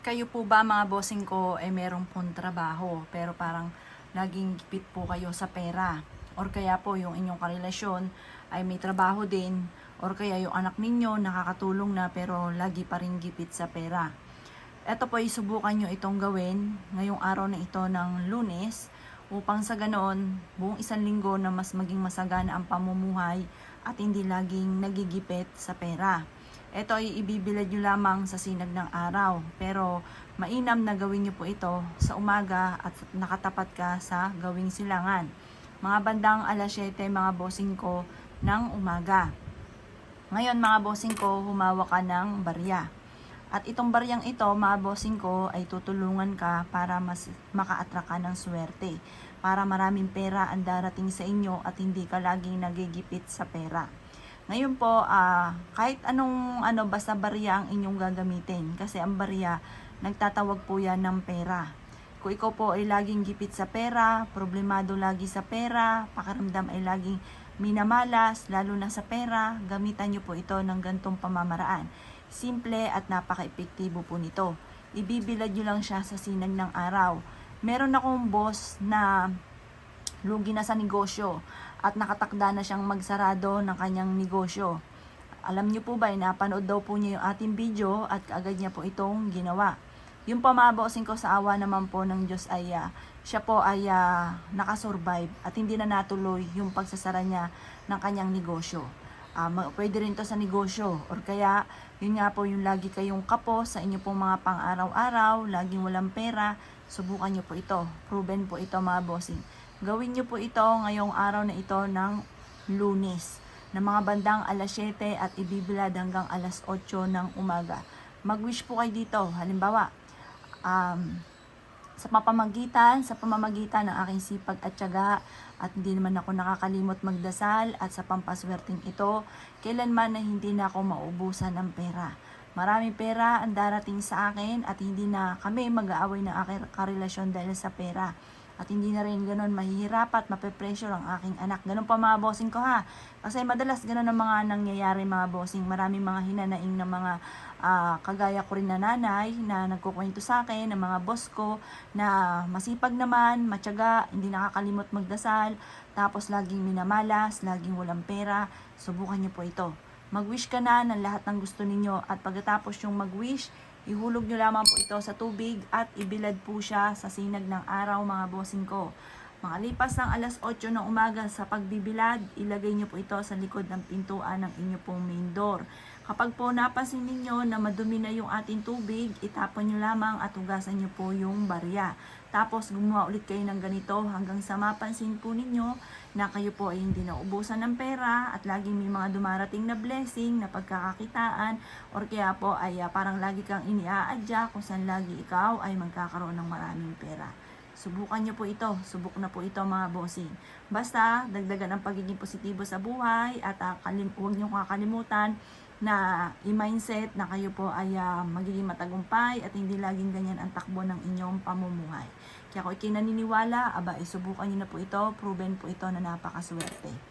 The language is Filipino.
Kayo po ba mga bossing ko ay merong pong trabaho pero parang laging gipit po kayo sa pera? Or kaya po yung inyong karelasyon ay may trabaho din or kaya yung anak ninyo nakakatulong na pero lagi pa rin gipit sa pera. Ito po ay subukan nyo itong gawin ngayong araw na ito ng Lunes upang sa ganoon buong isang linggo na mas maging masagana ang pamumuhay at hindi laging nagigipit sa pera. Ito ay ibibilad nyo lamang sa sinag ng araw, pero mainam na gawin nyo po ito sa umaga at nakatapat ka sa gawing silangan. Mga bandang alas 7 mga bossing ko ng umaga. Ngayon mga bossing ko, humawa ka ng barya. At itong baryang ito, mga bossing ko, ay tutulungan ka para mas maka-attract ka ng swerte. Para maraming pera ang darating sa inyo at hindi ka laging nagigipit sa pera. Ngayon po, kahit basta barya ang inyong gagamitin. Kasi ang barya, nagtatawag po yan ng pera. Kung ikaw po ay laging gipit sa pera, problemado lagi sa pera, pakiramdam ay laging minamalas, lalo na sa pera, gamitan nyo po ito ng gantong pamamaraan. Simple at napaka-epektibo po nito. Ibibilad nyo lang siya sa sinag ng araw. Meron akong boss na lugi na sa negosyo at nakatakda na siyang magsarado ng kanyang negosyo. Alam niyo po ba, napanood daw po niya yung ating video at kaagad niya po itong ginawa. Yung pamabossing ko sa awa naman po ng Diyos ay siya po ay nakasurvive at hindi na natuloy yung pagsasara niya ng kanyang negosyo. Pwede rin to sa negosyo or kaya yun nga po yung lagi kayong kapos sa inyo pong mga pang-araw-araw, laging walang pera, subukan nyo po ito. Proven po ito mga bossing. Gawin nyo po ito ngayong araw na ito ng Lunes na mga bandang alas 7 at ibibilad hanggang alas 8 ng umaga. Mag-wish po kayo dito. Halimbawa, sa pamamagitan ng aking sipag at tiyaga at hindi naman ako nakakalimot magdasal at sa pampaswerteng ito, kailanman na hindi na ako maubusan ng pera. Maraming pera ang darating sa akin at hindi na kami mag-aaway ng aking karelasyon dahil sa pera. At hindi na rin ganun mahihirapat, mape-pressure ang aking anak. Ganun pa mga bossing ko ha. Kasi madalas ganun ang mga nangyayari mga bossing. Maraming mga hinanaing na mga kagaya ko rin na nanay na nagkukwento sa akin, ng mga boss ko na masipag naman, matyaga, hindi nakakalimot magdasal, tapos laging minamalas, laging walang pera. Subukan niyo po ito. Mag-wish ka na ng lahat ng gusto ninyo at pagkatapos yung mag-wish, ihulog nyo lamang po ito sa tubig at ibilad po siya sa sinag ng araw mga bossing ko. Makalipas ng alas 8 ng umaga sa pagbibilad, ilagay nyo po ito sa likod ng pintuan ng inyo pong main door. Kapag po napansin ninyo na madumi na yung ating tubig, itapon nyo lamang at hugasan nyo po yung barya. Tapos gumawa ulit kayo ng ganito hanggang sa mapansin po ninyo na kayo po ay hindi naubusan ng pera at laging may mga dumarating na blessing na pagkakakitaan or kaya po ay parang lagi kang iniaadya kung saan lagi ikaw ay magkakaroon ng maraming pera. Subukan nyo po ito. Subok na po ito mga bossing. Basta, dagdagan ang pagiging positibo sa buhay at huwag nyo kakalimutan na i-mindset na kayo po ay magiging matagumpay at hindi laging ganyan ang takbo ng inyong pamumuhay. Kaya kung ikinaniniwala, subukan nyo na po ito. Proven po ito na napakaswerte.